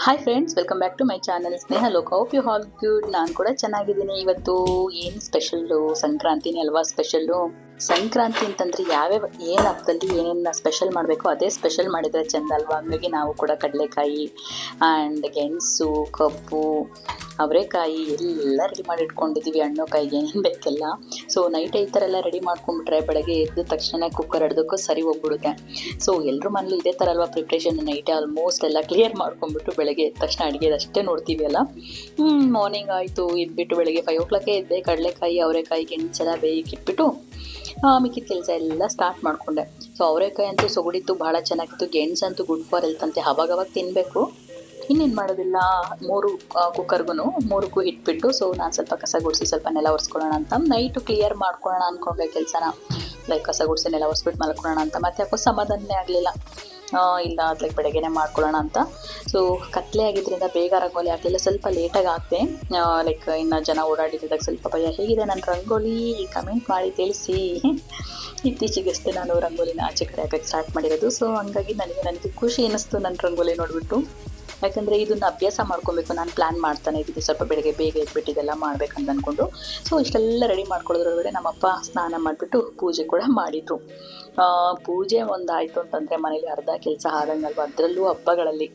Hi friends, welcome back to my channel Sneha Loka. Hope you all good. ನಾನು ಕೂಡ ಚೆನ್ನಾಗಿದ್ದೀನಿ. ಇವತ್ತು ಏನು ಸ್ಪೆಷಲ್ಲು? ಸಂಕ್ರಾಂತಿನೇ ಅಲ್ವಾ ಸ್ಪೆಷಲ್ಲು. ಸಂಕ್ರಾಂತಿ ಅಂತಂದರೆ ಯಾವ್ಯಾವ ಏನು ಹಬ್ಬದಲ್ಲಿ ಏನೇನು ಸ್ಪೆಷಲ್ ಮಾಡಬೇಕು ಅದೇ ಸ್ಪೆಷಲ್ ಮಾಡಿದರೆ ಚೆಂದ ಅಲ್ವಾ. ಹಂಗಾಗಿ ನಾವು ಕೂಡ ಕಡಲೆಕಾಯಿ ಆ್ಯಂಡ್ ಗೆಣಸು, ಕಬ್ಬು, ಅವರೆಕಾಯಿ ಎಲ್ಲ ರೆಡಿ ಮಾಡಿ ಇಟ್ಕೊಂಡಿದ್ದೀವಿ. ಹಣ್ಣು ಕಾಯಿಗೆ ಏನೇನು ಬೇಕೆಲ್ಲ. ಸೊ ನೈಟ್ ಈ ಥರ ಎಲ್ಲ ರೆಡಿ ಮಾಡ್ಕೊಂಡ್ಬಿಟ್ರೆ ಬೆಳಗ್ಗೆ ಎದ್ದ ತಕ್ಷಣ ಕುಕ್ಕರ್ ಹಿಡ್ದಕ್ಕೂ ಸರಿ ಹೋಗ್ಬಿಡುತ್ತೆ. ಸೊ ಎಲ್ಲರೂ ಮನೇಲಿ ಇದೇ ಥರ ಅಲ್ವಾ ಪ್ರಿಪ್ರೇಷನ್. ನೈಟೇ ಆಲ್ಮೋಸ್ಟ್ ಎಲ್ಲ ಕ್ಲಿಯರ್ ಮಾಡ್ಕೊಂಡ್ಬಿಟ್ಟು ಬೆಳಗ್ಗೆ ಎದ್ದ ತಕ್ಷಣ ಅಡುಗೆ ಅಷ್ಟೇ ನೋಡ್ತೀವಿ ಅಲ್ಲ. ಮಾರ್ನಿಂಗ್ ಆಯಿತು, ಎದ್ಬಿಟ್ಟು ಬೆಳಗ್ಗೆ 5 o'clock ಎದ್ದೆ. ಕಡಲೆಕಾಯಿ ಅವರೆಕಾಯಿ ಗೆಣಸೆಲ್ಲ ಬೇಯಿಕ್ಕಿಟ್ಬಿಟ್ಟು ಮಿಕ್ಕಿದ ಕೆಲಸ ಎಲ್ಲ ಸ್ಟಾರ್ಟ್ ಮಾಡಿಕೊಂಡೆ. ಸೊ ಅವರೆಕಾಯಿ ಅಂತೂ ಸೊಗಡಿತ್ತು, ಭಾಳ ಚೆನ್ನಾಗಿತ್ತು. ಗೆಣಸಂತೂ ಗುಡ್ ಫಾರ್ ಹೆಲ್ತ್ ಅಂತೆ, ಅವಾಗವಾಗ ತಿನ್ನಬೇಕು. ಇನ್ನೇನು ಮಾಡೋದಿಲ್ಲ, 3 ಕುಕ್ಕರ್ಗೂ 3ಕ್ಕೂ ಇಟ್ಬಿಟ್ಟು. ಸೊ ನಾನು ಸ್ವಲ್ಪ ಕಸ ಗುಡಿಸಿ ಸ್ವಲ್ಪ ನೆಲ ಒರೆಸ್ಕೊಳ್ಳೋಣ ಅಂತ ನೈಟು ಕ್ಲಿಯರ್ ಮಾಡ್ಕೊಳ್ಳೋಣ ಅಂದ್ಕೊಂಡೆ ಕೆಲಸನ. ಲೈಕ್ ಕಸ ಗುಡಿಸಿ ನೆಲ ಒರೆಸ್ಬಿಟ್ಟು ಮಲ್ಕೊಳ್ಳೋಣ ಅಂತ. ಮತ್ತೆ ಯಾಕೋ ಸಮಾಧಾನನೇ ಆಗಲಿಲ್ಲ. ಇಲ್ಲ ಲೈಕ್ ಬೆಳಗ್ಗೆನೇ ಮಾಡ್ಕೊಳ್ಳೋಣ ಅಂತ. ಸೊ ಕತ್ಲೆ ಆಗಿದ್ದರಿಂದ ಬೇಗ ರಂಗೋಲಿ ಆಗಲಿಲ್ಲ, ಸ್ವಲ್ಪ ಲೇಟಾಗಿ ಹಾಕ್ದೆ. ಲೈಕ್ ಇನ್ನು ಜನ ಓಡಾಡಿದಾಗ ಸ್ವಲ್ಪ ಭಯ. ಹೇಗಿದೆ ನನ್ನ ರಂಗೋಲಿ ಕಮೆಂಟ್ ಮಾಡಿ ತಿಳಿಸಿ. ಇತ್ತೀಚೆಗಷ್ಟೇ ನಾನು ರಂಗೋಲಿನ ಆಚೆ ಕಡೆ ಹಾಕಕ್ಕೆ ಸ್ಟಾರ್ಟ್ ಮಾಡಿರೋದು. ಸೊ ಹಂಗಾಗಿ ನನಗೆ ಖುಷಿ ಅನ್ನಿಸ್ತು ನನ್ನ ರಂಗೋಲಿ ನೋಡಿಬಿಟ್ಟು. ಯಾಕಂದರೆ ಇದನ್ನು ಅಭ್ಯಾಸ ಮಾಡ್ಕೊಬೇಕು. ನಾನು ಪ್ಲ್ಯಾನ್ ಮಾಡ್ತಾನೆ ಇದ್ದೀನಿ, ಸ್ವಲ್ಪ ಬೆಳಗ್ಗೆ ಬೇಗ ಎದ್ಬಿಟ್ಟಿದ್ದೆಲ್ಲ ಮಾಡ್ಬೇಕಂತ ಅಂದ್ಕೊಂಡು. ಸೊ ಇಷ್ಟೆಲ್ಲ ರೆಡಿ ಮಾಡ್ಕೊಳ್ಳೋದ್ರೊಳಗಡೆ ನಮ್ಮಪ್ಪ ಸ್ನಾನ ಮಾಡಿಬಿಟ್ಟು ಪೂಜೆ ಕೂಡ ಮಾಡಿದರು. ಪೂಜೆ ಒಂದಾಯಿತು ಅಂತಂದರೆ ಮನೇಲಿ ಅರ್ಧ ಕೆಲಸ ಆದಂಗಲ್ವ. ಅದರಲ್ಲೂ ಹಬ್ಬಗಳಲ್ಲಿ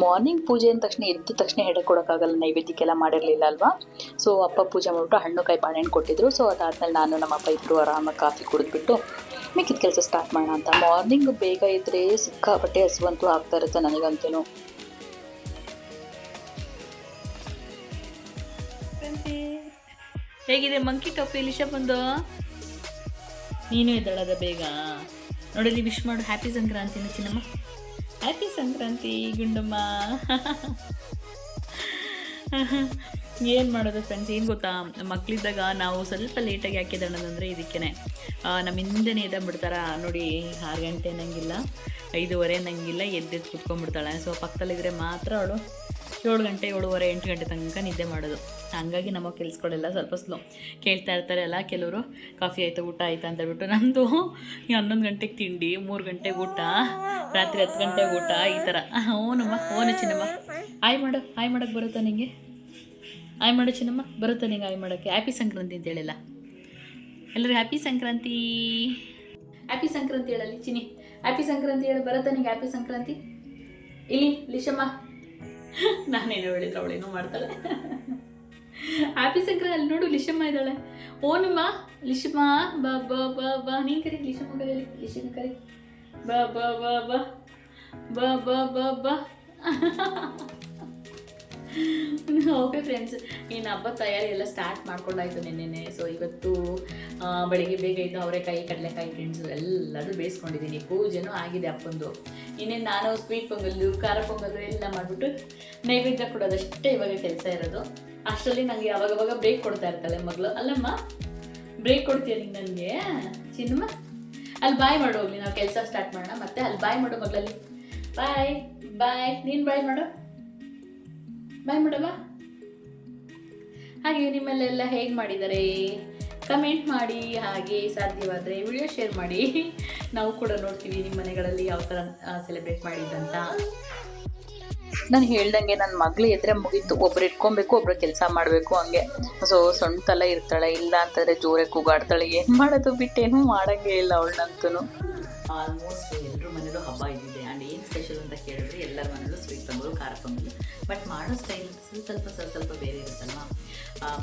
ಮಾರ್ನಿಂಗ್ ಪೂಜೆ ಅಂದ ತಕ್ಷಣ ಎದ್ದ ತಕ್ಷಣ ಎಡೆ ಕೊಡೋಕ್ಕಾಗಲ್ಲ, ನೈವೇದ್ಯಕ್ಕೆಲ್ಲ ಮಾಡಿರಲಿಲ್ಲ ಅಲ್ವಾ. ಸೊ ಅಪ್ಪ ಪೂಜೆ ಮಾಡಿಬಿಟ್ಟು ಹಣ್ಣು ಕಾಯಿ ಬಾಳೆಹಣ್ಣು ಕೊಟ್ಟಿದ್ರು. ಸೊ ಅದಾದಮೇಲೆ ನಾನು ನಮ್ಮಪ್ಪ ಇಬ್ಬರು ಆರಾಮಾಗಿ ಕಾಫಿ ಕುಡಿದ್ಬಿಟ್ಟು ಮಿಕ್ಕಿದ ಕೆಲಸ ಸ್ಟಾರ್ಟ್ ಮಾಡೋಣ ಅಂತ. ಮಾರ್ನಿಂಗ್ ಬೇಗ ಇದ್ದರೆ ಸಿಕ್ಕಾಪಟ್ಟೆ ಹಸುವಂತೂ ಆಗ್ತಾ ಇರುತ್ತೆ ನನಗಂತೂ. ಹೇಗಿದೆ ಮಂಕಿ ಟೊಪ್ಪಿ ಲಿಶ ಬಂದು? ನೀನು ಎದ್ದಳದ ಬೇಗ. ನೋಡಲಿ ವಿಶ್ ಮಾಡು. ಹ್ಯಾಪಿ ಸಂಕ್ರಾಂತಿನ ಚಿನ್ನಮ್ಮ. ಹ್ಯಾಪಿ ಸಂಕ್ರಾಂತಿ ಗುಂಡಮ್ಮ. ಏನು ಮಾಡೋದು ಫ್ರೆಂಡ್ಸ್, ಏನು ಗೊತ್ತಾ, ಮಕ್ಕಳಿದ್ದಾಗ ನಾವು ಸ್ವಲ್ಪ ಲೇಟಾಗಿ ಹಾಕಿದಣ್ಣದಂದರೆ ಇದಕ್ಕೇ ನಮ್ಮ ಹಿಂದೆನೇ ಎದ್ಬಿಡ್ತಾರ ನೋಡಿ. 6 ಗಂಟೆ ಅನ್ನಂಗಿಲ್ಲ, 5:15 ಅನ್ನಂಗಿಲ್ಲ, ಎದ್ದೆದ್ದು ಕುತ್ಕೊಂಡ್ಬಿಡ್ತಾಳೆ. ಸೊ ಪಕ್ಕದಲ್ಲಿದ್ದರೆ ಮಾತ್ರ ಅವಳು 7 ಗಂಟೆ 7:15 8 ಗಂಟೆ ತನಕ ನಿದ್ದೆ ಮಾಡೋದು. ಹಾಗಾಗಿ ನಮ್ಮ ಕೆಲಸಗಳೆಲ್ಲ ಸ್ವಲ್ಪ ಸ್ಲೋ. ಕೇಳ್ತಾ ಇರ್ತಾರೆ ಅಲ್ಲ ಕೆಲವರು, ಕಾಫಿ ಆಯಿತಾ ಊಟ ಆಯಿತಾ ಅಂತ ಹೇಳ್ಬಿಟ್ಟು. ನಮ್ಮದು 11 ಗಂಟೆಗೆ ತಿಂಡಿ, 3 ಗಂಟೆಗೆ ಊಟ, ರಾತ್ರಿ 10 ಗಂಟೆಗೆ ಊಟ, ಈ ಥರ. ಓನಮ್ಮ, ಓನು ಚಿನ್ನಮ್ಮ. ಆಯ್ ಮಾಡು, ಆಯ್ ಮಾಡೋಕ್ಕೆ ಬರುತ್ತಾ ನಿಂಗೆ? ಆಯ್ ಮಾಡು ಚಿನ್ನಮ್ಮ, ಬರುತ್ತಾ ನಿಂಗೆ ಆಯ್ ಮಾಡೋಕ್ಕೆ? ಹ್ಯಾಪಿ ಸಂಕ್ರಾಂತಿ ಅಂತ ಹೇಳಿಲ್ಲ ಎಲ್ಲರೂ. ಹ್ಯಾಪಿ ಸಂಕ್ರಾಂತಿ, ಹ್ಯಾಪಿ ಸಂಕ್ರಾಂತಿ ಹೇಳಲ್ಲಿ ಚಿನ್ನಿ. ಹ್ಯಾಪಿ ಸಂಕ್ರಾಂತಿ ಹೇಳಿ, ಬರುತ್ತಾ ನಿಂಗೆ ಹ್ಯಾಪಿ ಸಂಕ್ರಾಂತಿ? ಇಲ್ಲಿ ಲಿಶಮ್ಮ, ನಾನೇನೋ ಹೇಳಿದ್ರೆ ಅವಳೇನೋ ಮಾಡ್ತಾಳೆ. ಹ್ಯಾಪಿ ಸಂಕ್ರಾಂತಿ ಅಲ್ಲಿ ನೋಡು, ಲಿಶಮ್ಮ ಇದ್ದಾಳೆ. ಓನಮ್ಮ, ಲಿಶಮ್ಮ ಬಾ ಬಾ ಬಾ ಬಾ. ನೀನು ಕರಿ ಲಿಶಮ್ಮ, ಕರೀಲಿ ಲಿಶಮ್ಮ ಕರಿ. ಬಾ ಬಾ ಬಾ ಬಾ ಬಾ ಬಾ ಬಾ ಬಾ. ಓಕೆ ಫ್ರೆಂಡ್ಸ್, ಇನ್ನು ಹಬ್ಬದ ತಯಾರಿ ಎಲ್ಲ ಸ್ಟಾರ್ಟ್ ಮಾಡ್ಕೊಂಡಾಯ್ತು ನಿನ್ನೆ. ಸೊ ಇವತ್ತು ಬೆಳಿಗ್ಗೆ ಬೇಗ ಇದ್ದು ಅವರೆಕಾಯಿ ಕಡಲೆಕಾಯಿ ಗೆಣಸು ಎಲ್ಲದೂ ಬೇಯಿಸ್ಕೊಂಡಿದ್ದೀನಿ. ಪೂಜೆನೂ ಆಗಿದೆ ಅಪ್ಪಂದು. ಇನ್ನೇನು ನಾನು ಸ್ವೀಟ್ ಪೊಂಗಲ್ಲು ಖಾರ ಪೊಂಗಲ್ಲು ಎಲ್ಲ ಮಾಡಿಬಿಟ್ಟು ನೈವೇದ್ಯ ಕೊಡೋದಷ್ಟೇ ಇವಾಗ ಕೆಲಸ ಇರೋದು. ಅಷ್ಟರಲ್ಲಿ ನನಗೆ ಅವಾಗವಾಗ ಬ್ರೇಕ್ ಕೊಡ್ತಾ ಇರ್ತಾಳೆ ಮಗಳು. ಅಲ್ಲಮ್ಮ, ಬ್ರೇಕ್ ಕೊಡ್ತೀಯ ನೀನು ನನಗೆ ಚಿನ್ನಮ್ಮ? ಅಲ್ಲಿ ಬಾಯ್ ಮಾಡು ಹೋಗ್ಲಿ, ನಾವು ಕೆಲಸ ಸ್ಟಾರ್ಟ್ ಮಾಡೋಣ. ಮತ್ತೆ ಅಲ್ಲಿ ಬಾಯ್ ಮಾಡು ಮಗಳಲ್ಲಿ. ಬಾಯ್ ಬಾಯ್. ನೀನು ಬಾಯ್ ಮಾಡು, ಬಾಯ್ ಮಾಡಮ್ಮ. ಹಾಗೆ ನಿಮ್ಮಲ್ಲೆಲ್ಲ ಹೇಗೆ ಮಾಡಿದ್ದಾರೆ ಕಮೆಂಟ್ ಮಾಡಿ. ಹಾಗೆ ಸಾಧ್ಯವಾದರೆ ವಿಡಿಯೋ ಶೇರ್ ಮಾಡಿ, ನಾವು ಕೂಡ ನೋಡ್ತೀವಿ ನಿಮ್ಮ ಮನೆಗಳಲ್ಲಿ ಯಾವ ಥರ ಸೆಲೆಬ್ರೇಟ್ ಮಾಡಿದ್ದಂತ. ನಾನು ಹೇಳ್ದಂಗೆ ನನ್ನ ಮಗಳು ಎದ್ರೆ ಮುಗೀತು. ಒಬ್ರು ಇಟ್ಕೊಬೇಕು, ಒಬ್ರು ಕೆಲಸ ಮಾಡಬೇಕು, ಹಂಗೆ. ಸೊ ಸೊಂಟಲ್ಲ ಇರ್ತಾಳೆ, ಇಲ್ಲ ಅಂತಂದರೆ ಜೋರೆ ಕೂಗಾಡ್ತಾಳೆ. ಏನು ಮಾಡೋದು, ಬಿಟ್ಟೇನೂ ಮಾಡೋಂಗೇ ಇಲ್ಲ ಅವಳನ್ನಂತೂ. ಆಲ್ಮೋಸ್ಟ್ ಎಲ್ಲರ ಮನೇಲೂ ಹಬ್ಬ ಇದ್ದಿದೆ. ಆ್ಯಂಡ್ ಏನು ಸ್ಪೆಷಲ್ ಅಂತ ಕೇಳಿದ್ರೆ ಎಲ್ಲರ ಮನೇಲೂ ಸ್ವೀಟ್ ಪೊಂಗಲು ಖಾರ ಪೊಂಗಲು. ಬಟ್ ಮಾಡೋ ಸ್ಟೈಲ್ ಸ್ವಲ್ಪ ಬೇರೆ ಇರುತ್ತಲ್ವ.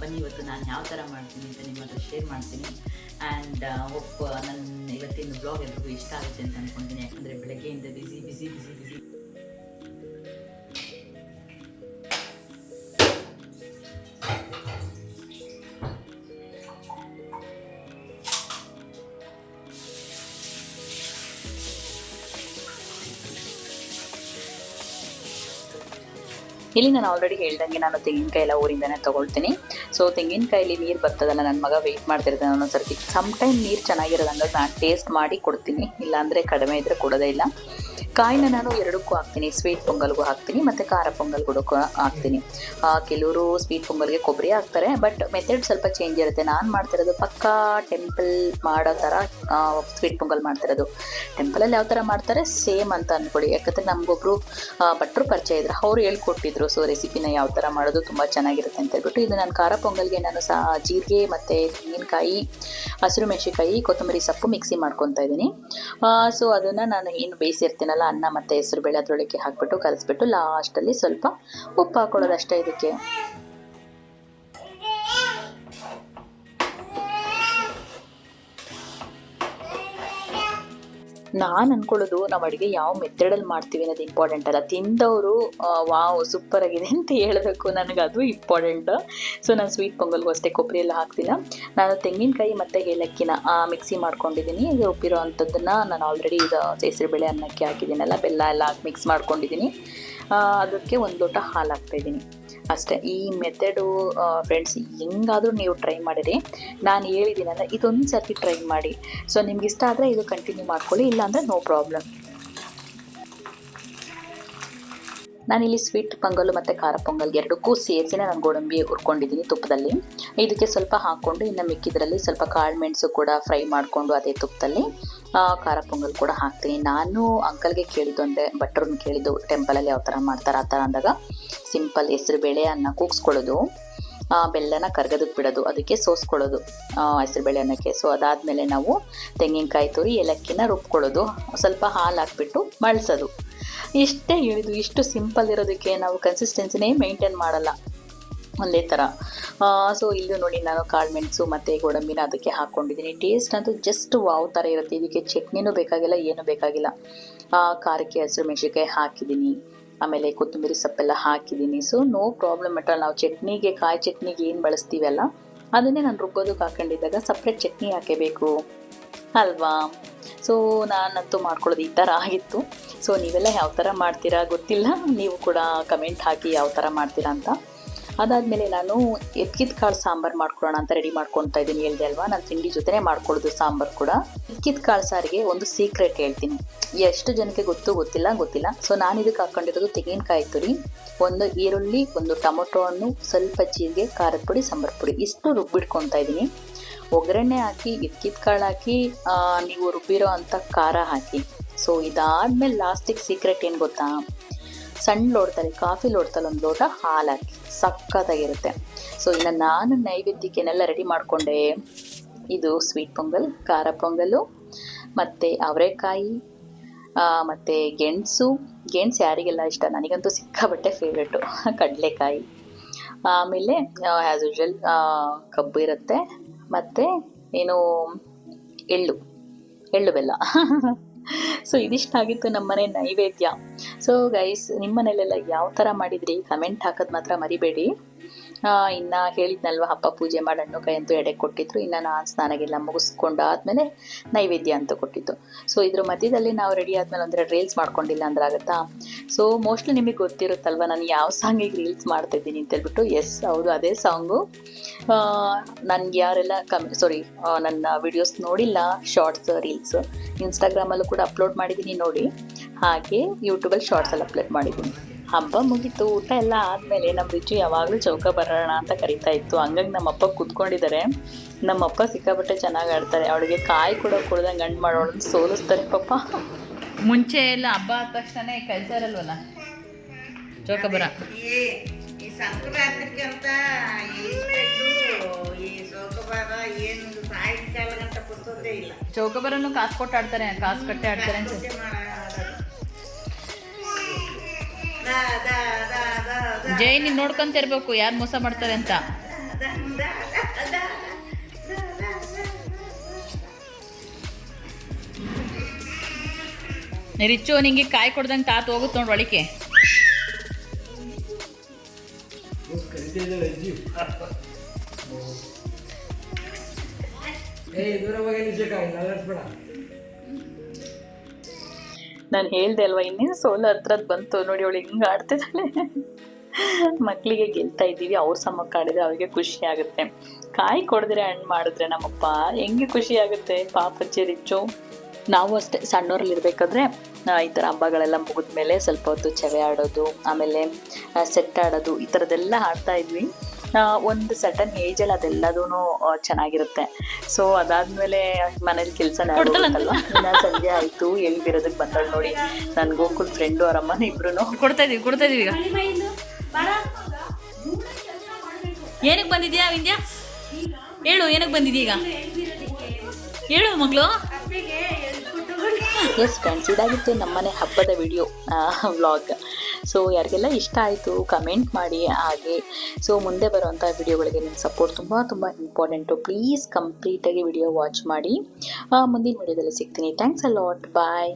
ಬನ್ನಿ ಇವತ್ತು ನಾನು ಯಾವ ಥರ ಮಾಡ್ತೀನಿ ಅಂತ ನಿಮ್ಮ ಹತ್ರ ಶೇರ್ ಮಾಡ್ತೀನಿ. ಆ್ಯಂಡ್ ಹೋಪ್ ನನ್ನ ಇವತ್ತಿನ ಬ್ಲಾಗ್ ಎಲ್ರಿಗೂ ಇಷ್ಟ ಆಗುತ್ತೆ ಅಂತ ಅಂದ್ಕೊಳ್ತೀನಿ. ಯಾಕಂದರೆ ಬೆಳಗ್ಗೆಯಿಂದ ಬಿಸಿ ಬಿಸಿ ಬಿಸಿ ಬಿಸಿ. ಇಲ್ಲಿ ನಾನು ಆಲ್ರೆಡಿ ಹೇಳ್ದಂಗೆ ನಾನು ತೆಂಗಿನಕಾಯಿ ಎಲ್ಲ ಊರಿಂದನೇ ತೊಗೊಳ್ತೀನಿ. ಸೊ ತೆಂಗಿನಕಾಯಲ್ಲಿ ನೀರು ಬರ್ತದಲ್ಲ, ನನ್ನ ಮಗ ವೆಯ್ಟ್ ಮಾಡ್ತಿರ್ತಾನೆ ಒಂದೊಂದು ಸರ್ತಿ. ಸಮ್ ಟೈಮ್ ನೀರು ಚೆನ್ನಾಗಿರೋದು, ಹಂಗಾಗಿ ನಾನು ಟೇಸ್ಟ್ ಮಾಡಿ ಕೊಡ್ತೀನಿ. ಇಲ್ಲಾಂದರೆ ಕಡಿಮೆ ಇದ್ದರೆ ಕೊಡೋದೇ ಇಲ್ಲ. ಕಾಯಿನ ನಾನು ಎರಡಕ್ಕೂ ಹಾಕ್ತೀನಿ, ಸ್ವೀಟ್ ಪೊಂಗಲ್ಗೂ ಹಾಕ್ತೀನಿ ಮತ್ತು ಖಾರ ಪೊಂಗಲ್ಗೂ ಹಾಕ್ತೀನಿ. ಕೆಲವರು ಸ್ವೀಟ್ ಪೊಂಗಲ್ಗೆ ಕೊಬ್ಬರಿ ಹಾಕ್ತಾರೆ, ಬಟ್ ಮೆಥಡ್ ಸ್ವಲ್ಪ ಚೇಂಜ್ ಇರುತ್ತೆ. ನಾನು ಮಾಡ್ತಿರೋದು ಪಕ್ಕಾ ಟೆಂಪಲ್ ಮಾಡೋ ಥರ ಸ್ವೀಟ್ ಪೊಂಗಲ್ ಮಾಡ್ತಿರೋದು. ಟೆಂಪಲಲ್ಲಿ ಯಾವ ಥರ ಮಾಡ್ತಾರೆ ಸೇಮ್ ಅಂತ ಅಂದ್ಕೊಳ್ಳಿ. ಯಾಕಂದರೆ ನಮಗೊಬ್ಬರು ಭಟ್ರು ಪರಿಚಯ ಇದ್ರು, ಅವ್ರು ಹೇಳ್ಕೊಟ್ಟಿದ್ರು. ಸೊ ರೆಸಿಪಿನ ಯಾವ ಥರ ಮಾಡೋದು ತುಂಬ ಚೆನ್ನಾಗಿರುತ್ತೆ ಅಂತ ಹೇಳ್ಬಿಟ್ಟು, ಇದು ನಾನು ಖಾರ ಪೊಂಗಲ್ಗೆ ನಾನು ಜೀರಿಗೆ ಮತ್ತು ತೆಂಗಿನಕಾಯಿ, ಹಸಿರು ಮೆಣಸಿನಕಾಯಿ, ಕೊತ್ತಂಬರಿ ಸೊಪ್ಪು ಮಿಕ್ಸಿ ಮಾಡ್ಕೊತಾ ಇದ್ದೀನಿ. ಸೊ ಅದನ್ನು ನಾನು ಏನು ಬೇಯಿಸಿರ್ತೀನಲ್ಲ ಅನ್ನ ಮತ್ತು ಹೆಸರುಬೇಳೆ ಅದರೊಳಗೆ ಹಾಕ್ಬಿಟ್ಟು ಕಲಿಸ್ಬಿಟ್ಟು ಲಾಸ್ಟಲ್ಲಿ ಸ್ವಲ್ಪ ಉಪ್ಪು ಹಾಕೊಳ್ಳೋದು ಅಷ್ಟೇ ಇದಕ್ಕೆ. ನಾನು ಅಂದ್ಕೊಳ್ಳೋದು ನಾವು ಅಡುಗೆ ಯಾವ ಮೆಥಡಲ್ಲಿ ಮಾಡ್ತೀವಿ ಅನ್ನೋದು ಇಂಪಾರ್ಟೆಂಟ್ ಅಲ್ಲ, ತಿಂದವರು ವಾವ್ ಸೂಪರ್ ಆಗಿದೆ ಅಂತ ಹೇಳಬೇಕು, ನನಗೆ ಅದು ಇಂಪಾರ್ಟೆಂಟ್. ಸೊ ನಾನು ಸ್ವೀಟ್ ಪೊಂಗಲ್ಗೂ ಅಷ್ಟೇ ಕೊಬ್ಬರಿ ಎಲ್ಲ ಹಾಕ್ತಿಲ್ಲ. ನಾನು ತೆಂಗಿನಕಾಯಿ ಮತ್ತು ಏಲಕ್ಕಿನ ಮಿಕ್ಸಿ ಮಾಡ್ಕೊಂಡಿದ್ದೀನಿ. ಇದು ರುಬ್ಬಿರೋ ಅಂಥದ್ದನ್ನು ನಾನು ಆಲ್ರೆಡಿ ಇದು ಹೆಸರುಬೇಳೆ ಅನ್ನಕ್ಕೆ ಹಾಕಿದ್ದೀನಲ್ಲ, ಬೆಲ್ಲ ಎಲ್ಲ ಹಾಕಿ ಮಿಕ್ಸ್ ಮಾಡ್ಕೊಂಡಿದ್ದೀನಿ. ಅದಕ್ಕೆ 1 ಲೋಟ ಹಾಲು ಹಾಕ್ತಾಯಿದ್ದೀನಿ ಅಷ್ಟೇ. ಈ ಮೆಥಡು ಫ್ರೆಂಡ್ಸ್ ಹೆಂಗಾದರೂ ನೀವು ಟ್ರೈ ಮಾಡಿರಿ. ನಾನು ಹೇಳಿದ್ದೀನಲ್ಲ, ಇದೊಂದು ಸರ್ತಿ ಟ್ರೈ ಮಾಡಿ. ಸೊ ನಿಮ್ಗೆ ಇಷ್ಟ ಆದರೆ ಇದು ಕಂಟಿನ್ಯೂ ಮಾಡ್ಕೊಳ್ಳಿ, ಇಲ್ಲಾಂದರೆ ನೋ ಪ್ರಾಬ್ಲಮ್. ನಾನಿಲ್ಲಿ ಸ್ವೀಟ್ ಪೊಂಗಲ್ ಮತ್ತು ಖಾರ ಪೊಂಗಲ್ ಎರಡಕ್ಕೂ ಸೇರಿಸಿನೇ ನಾನು ಗೋಡಂಬಿ ಹುರ್ಕೊಂಡಿದ್ದೀನಿ ತುಪ್ಪದಲ್ಲಿ. ಇದಕ್ಕೆ ಸ್ವಲ್ಪ ಹಾಕ್ಕೊಂಡು ಇನ್ನು ಮಿಕ್ಕಿದ್ರಲ್ಲಿ ಸ್ವಲ್ಪ ಕಾಳು ಮೆಣಸು ಕೂಡ ಫ್ರೈ ಮಾಡಿಕೊಂಡು ಅದೇ ತುಪ್ಪದಲ್ಲಿ ಖಾರ ಪೊಂಗಲ್ ಕೂಡ ಹಾಕ್ತೀನಿ. ನಾನು ಅಂಕಲ್ಗೆ ಕೇಳಿದ್ದು, ಅಂದರೆ ಭಟ್ರನ್ನ ಕೇಳಿದ್ದು, ಟೆಂಪಲಲ್ಲಿ ಯಾವ ಥರ ಮಾಡ್ತಾರೆ ಆ ಥರ ಅಂದಾಗ ಸಿಂಪಲ್ ಹೆಸರುಬೇಳೆ ಅನ್ನ ಕೂಗಿಸ್ಕೊಳ್ಳೋದು, ಬೆಲ್ಲನ ಕರ್ಗದಕ್ಕೆ ಬಿಡೋದು, ಅದಕ್ಕೆ ಸೋಸ್ಕೊಳ್ಳೋದು ಹೆಸರುಬೇಳೆ ಅನ್ನಕ್ಕೆ. ಸೊ ಅದಾದಮೇಲೆ ನಾವು ತೆಂಗಿನಕಾಯಿ ತುರಿ ಏಲಕ್ಕಿನ ರುಬ್ಕೊಳ್ಳೋದು, ಸ್ವಲ್ಪ ಹಾಲು ಹಾಕ್ಬಿಟ್ಟು ಮಳ್ಸೋದು. ಇಷ್ಟೇ ಹೇಳಿದ್ದು. ಇಷ್ಟು ಸಿಂಪಲ್ ಇರೋದಕ್ಕೆ ನಾವು ಕನ್ಸಿಸ್ಟೆನ್ಸಿನೇ ಮೇಂಟೈನ್ ಮಾಡಲ್ಲ ಒಂದೇ ಥರ. ಸೊ ಇಲ್ಲಿ ನೋಡಿ ನಾನು ಕಾಳು ಮೆಣಸು ಮತ್ತು ಗೋಡಂಬಿನ ಅದಕ್ಕೆ ಹಾಕ್ಕೊಂಡಿದ್ದೀನಿ. ಟೇಸ್ಟ್ ಅಂತೂ ಜಸ್ಟ್ ವಾವ್ ಥರ ಇರುತ್ತೆ. ಇದಕ್ಕೆ ಚಟ್ನಿನೂ ಬೇಕಾಗಿಲ್ಲ, ಏನೂ ಬೇಕಾಗಿಲ್ಲ. ಖಾರಕ್ಕೆ ಹಸಿರು ಮೆಣಸಿನ್ಕಾಯಿ ಹಾಕಿದ್ದೀನಿ, ಆಮೇಲೆ ಕೊತ್ತಂಬರಿ ಸೊಪ್ಪೆಲ್ಲ ಹಾಕಿದ್ದೀನಿ. So no problem at all. ನಾವು ಚಟ್ನಿಗೆ, ಕಾಯಿ ಚಟ್ನಿಗೆ ಏನು ಬಳಸ್ತೀವಲ್ಲ ಅದನ್ನೇ ನಾನು ರುಬ್ಬೋದಕ್ಕೆ ಹಾಕೊಂಡಿದ್ದಾಗ ಸಪ್ರೇಟ್ ಚಟ್ನಿ ಹಾಕಬೇಕು ಅಲ್ವಾ. ಸೊ ನಾನಂತೂ ಮಾಡ್ಕೊಳ್ಳೋದು ಈ ಥರ ಆಗಿತ್ತು. ಸೊ ನೀವೆಲ್ಲ ಯಾವ ಥರ ಮಾಡ್ತೀರಾ ಗೊತ್ತಿಲ್ಲ, ನೀವು ಕೂಡ ಕಮೆಂಟ್ ಹಾಕಿ ಯಾವ ಥರ ಮಾಡ್ತೀರಾ ಅಂತ. ಅದಾದಮೇಲೆ ನಾನು ಎತ್ಕಿದ ಕಾಳು ಸಾಂಬಾರು ಮಾಡ್ಕೊಳ್ಳೋಣ ಅಂತ ರೆಡಿ ಮಾಡ್ಕೊತಾ ಇದ್ದೀನಿ, ಹೇಳಿದೆ ಅಲ್ವಾ. ನಾನು ತಿಂಡಿ ಜೊತೆನೇ ಮಾಡ್ಕೊಳ್ಳೋದು ಸಾಂಬಾರು ಕೂಡ. ಎತ್ಕಿದ ಕಾಳು ಸಾರಿಗೆ ಒಂದು ಸೀಕ್ರೆಟ್ ಹೇಳ್ತೀನಿ, ಎಷ್ಟು ಜನಕ್ಕೆ ಗೊತ್ತಿಲ್ಲ. ಸೊ ನಾನು ಇದಕ್ಕೆ ಹಾಕ್ಕೊಂಡಿರೋದು ತೆಂಗಿನಕಾಯಿ ತುರಿ, 1 ಈರುಳ್ಳಿ, 1 ಟೊಮೊಟೊ ಹಣ್ಣು, ಸ್ವಲ್ಪ ಜೀರಿಗೆ, ಖಾರದ ಪುಡಿ, ಸಾಂಬಾರು ಪುಡಿ, ಇಷ್ಟು ರುಬ್ಬಿಟ್ಕೊತಾ ಇದ್ದೀನಿ. ಒಗ್ಗರಣೆ ಹಾಕಿ ಎತ್ಕಿದ ಕಾಳು ಹಾಕಿ ನೀವು ರುಬ್ಬಿರೋ ಅಂಥ ಖಾರ ಹಾಕಿ. ಸೊ ಇದಾದಮೇಲೆ ಲಾಸ್ಟಿಗೆ ಸೀಕ್ರೆಟ್ ಏನು ಗೊತ್ತಾ, ಸಣ್ಣ ಲೋಟದಲ್ಲಿ, ಕಾಫಿ ಲೋಟದಲ್ಲಿ 1 ಲೋಟ ಹಾಲು ಹಾಕಿ, ಸಕ್ಕತ್ತಾಗಿರುತ್ತೆ. ಸೊ ಇನ್ನು ನಾನು ನೈವೇದ್ಯಕ್ಕೆನೆಲ್ಲ ರೆಡಿ ಮಾಡಿಕೊಂಡೆ. ಇದು ಸ್ವೀಟ್ ಪೊಂಗಲ್, ಖಾರ ಪೊಂಗಲು ಮತ್ತು ಅವರೆಕಾಯಿ ಮತ್ತು ಗೆಣಸು ಯಾರಿಗೆಲ್ಲ ಇಷ್ಟ, ನನಗಂತೂ ಸಿಕ್ಕಾಬಟ್ಟೆ ಫೇವ್ರೇಟು, ಕಡಲೆಕಾಯಿ. ಆಮೇಲೆ ಆ್ಯಸ್ ಯೂಶ್ವಲ್ ಕಬ್ಬು ಇರುತ್ತೆ, ಮತ್ತು ಏನು ಎಳ್ಳು ಬೆಲ್ಲ. ಸೊ ಇದಿಷ್ಟಾಗಿತ್ತು ನಮ್ಮನೆ ನೈವೇದ್ಯ. ಸೊ ಗೈಸ್, ನಿಮ್ಮ ಮನೇಲೆಲ್ಲ ಯಾವ ಥರ ಮಾಡಿದ್ರಿ ಕಮೆಂಟ್ ಹಾಕೋದು ಮಾತ್ರ ಮರಿಬೇಡಿ. ಇನ್ನು ಹೇಳಿದ್ನಲ್ವ, ಹಬ್ಬ ಪೂಜೆ ಮಾಡಿ ಹಣ್ಣು ಕಾಯಿ ಅಂತೂ ಎಡೆ ಕೊಟ್ಟಿದ್ರು. ಇನ್ನು ನಾನು ಸ್ನಾನಗೆಲ್ಲ ಮುಗಿಸ್ಕೊಂಡಾದ್ಮೇಲೆ ನೈವೇದ್ಯ ಅಂತ ಕೊಟ್ಟಿತ್ತು. ಸೊ ಇದ್ರ ಮಧ್ಯದಲ್ಲಿ ನಾವು ರೆಡಿ ಆದಮೇಲೆ ಒಂದೆರಡು ರೀಲ್ಸ್ ಮಾಡ್ಕೊಂಡಿಲ್ಲ ಅಂದ್ರೆ ಆಗುತ್ತಾ. ಸೊ ಮೋಸ್ಟ್ಲಿ ನಿಮಗೆ ಗೊತ್ತಿರುತ್ತಲ್ವ ನಾನು ಯಾವ ಸಾಂಗಿಗೆ ರೀಲ್ಸ್ ಮಾಡ್ತಾಯಿದ್ದೀನಿ ಅಂತೇಳ್ಬಿಟ್ಟು. ಎಸ್ ಹೌದು, ಅದೇ ಸಾಂಗು. ನನಗೆ ಯಾರೆಲ್ಲ ನನ್ನ ವಿಡಿಯೋಸ್ ನೋಡಿಲ್ಲ, ಶಾರ್ಟ್ಸ್ ರೀಲ್ಸ್ ಇನ್ಸ್ಟಾಗ್ರಾಮಲ್ಲೂ ಕೂಡ ಅಪ್ಲೋಡ್ ಮಾಡಿದ್ದೀನಿ ನೋಡಿ, ಹಾಗೆ ಯೂಟ್ಯೂಬಲ್ಲಿ ಶಾರ್ಟ್ಸಲ್ಲಿ ಅಪ್ಲೋಡ್ ಮಾಡಿದ್ದೀನಿ. ಹಬ್ಬ ಮುಗೀತು, ಊಟ ಎಲ್ಲ ಆದಮೇಲೆ ನಮ್ಮ ರಿಚು ಯಾವಾಗಲೂ ಚೌಕ ಬರೋಣ ಅಂತ ಕರಿತಾ ಇತ್ತು. ಹಂಗಾಗಿ ನಮ್ಮಪ್ಪ ಕೂತ್ಕೊಂಡಿದ್ದಾರೆ. ನಮ್ಮಪ್ಪ ಸಿಕ್ಕಾಬಟ್ಟೆ ಚೆನ್ನಾಗಿ ಆಡ್ತಾರೆ. ಅವಳಿಗೆ ಕಾಯಿ ಕೊಡ್ದಂಗೆ ಗಂಡು ಮಾಡೋಳನ್ನ ಸೋಲಿಸ್ತಾರೆ ಪಾಪ. ಮುಂಚೆ ಎಲ್ಲ ಹಬ್ಬ ಆದ ತಕ್ಷಣ ಕೆಲಸ ಇರಲ್ವಲ್ಲ, ಚೌಕಬರ ಈ ಸಂಕ್ರಾಂತಿಗೆ ಅಂತ ಈ ಚೌಕಬಾರ ಏನು ಸಾಯಂಕಾಲ ಗಂಟ ಪುಸ್ತಕದೇ ಇಲ್ಲ. ಚೌಕಬರನ್ನು ಕಾಸು ಕೊಟ್ಟು ಆಡ್ತಾರೆ, ಕಾಸು ಕಟ್ಟೆ ಆಡ್ತಾರೆ ಅನ್ಸುತ್ತೆ. ಜೈ ನೀನು ನೋಡ್ಕೊಂತ ಇರ್ಬೇಕು ಯಾರು ಮೋಸ ಮಾಡ್ತಾರೆ ಅಂತ. ರಿಚ್ಚು ನಿಂಗೆ ಕಾಯಿ ಕೊಡ್ದಂಗೆ ತಾತು ಹೋಗುತ್ತೆ ನೋಡಿ ಒಳಿಕೆ. ನಾನು ಹೇಳ್ದೆ ಅಲ್ವಾ, ಇನ್ನೇನು 16 ಹತ್ರದ್ದು ಬಂತು ನೋಡಿ, ಅವಳು ಹಿಂಗೆ ಆಡ್ತಿದ್ದಾಳೆ. ಮಕ್ಕಳಿಗೆ ಗೆಲ್ತಾ ಇದ್ದೀವಿ, ಅವ್ರ ಸಮಕ್ಕೆ ಆಡಿದ್ರೆ ಅವ್ರಿಗೆ ಖುಷಿ ಆಗುತ್ತೆ. ಕಾಯಿ ಕೊಡಿದ್ರೆ ಹಣ್ಣು ಮಾಡಿದ್ರೆ ನಮ್ಮಪ್ಪ ಹೆಂಗೆ ಖುಷಿ ಆಗುತ್ತೆ. ಪಾಪಚ್ಚೆ ರಿಚ್ಚು. ನಾವು ಅಷ್ಟೇ ಸಣ್ಣವ್ರಲ್ಲಿ ಇರಬೇಕಾದ್ರೆ ಈ ಥರ ಹಬ್ಬಗಳೆಲ್ಲ ಮುಗಿದ ಮೇಲೆ ಸ್ವಲ್ಪ ಹೊತ್ತು ಚವೆ ಆಡೋದು, ಆಮೇಲೆ ಸೆಟ್ ಆಡೋದು, ಈ ಥರದ್ದೆಲ್ಲ ಆಡ್ತಾ ಇದ್ವಿ. ಒಂದು ಸಟನ್ ಏಜಲ್ಲಿ ಅದೆಲ್ಲದೂ ಚೆನ್ನಾಗಿರುತ್ತೆ. ಸೊ ಅದಾದಮೇಲೆ ಮನೇಲಿ ಕೆಲಸ ಅಲ್ವಾ, ಇನ್ನು ಸಂಜೆ ಆಯಿತು, ಬೀರೋದಕ್ಕೆ ಬಂದಳು ನೋಡಿ ನನ್ನ ಗೋಕುಲ್ ಫ್ರೆಂಡು ಅವ್ರ ಅಮ್ಮನ ಇಬ್ರು. ಕೊಡ್ತಾ ಇದೀವಿ ಈಗ. ಏನಕ್ಕೆ ಬಂದಿದ್ಯಾ ವಿಂದ್ಯಾ? ಹೇಳು, ಏನಕ್ಕೆ ಬಂದಿದ್ಯಾ ಈಗ? ಹೇಳು ಮಗಳು. ಎಸ್ ಫ್ರೆಂಡ್ಸ್, ಇದಾಗಿತ್ತು ನಮ್ಮನೆ ಹಬ್ಬದ ವಿಡಿಯೋ ವ್ಲಾಗ್. ಸೊ ಯಾರಿಗೆಲ್ಲ ಇಷ್ಟ ಆಯಿತು ಕಮೆಂಟ್ ಮಾಡಿ. ಹಾಗೆ ಸೊ ಮುಂದೆ ಬರುವಂಥ ವಿಡಿಯೋಗಳಿಗೆ ನಿಮ್ಮ ಸಪೋರ್ಟ್ ತುಂಬ ಇಂಪಾರ್ಟೆಂಟು. ಪ್ಲೀಸ್ ಕಂಪ್ಲೀಟಾಗಿ ವಿಡಿಯೋ ವಾಚ್ ಮಾಡಿ. ಮುಂದಿನ ವಿಡಿಯೋದಲ್ಲಿ ಸಿಗ್ತೀನಿ. Thanks a lot. ಬಾಯ್.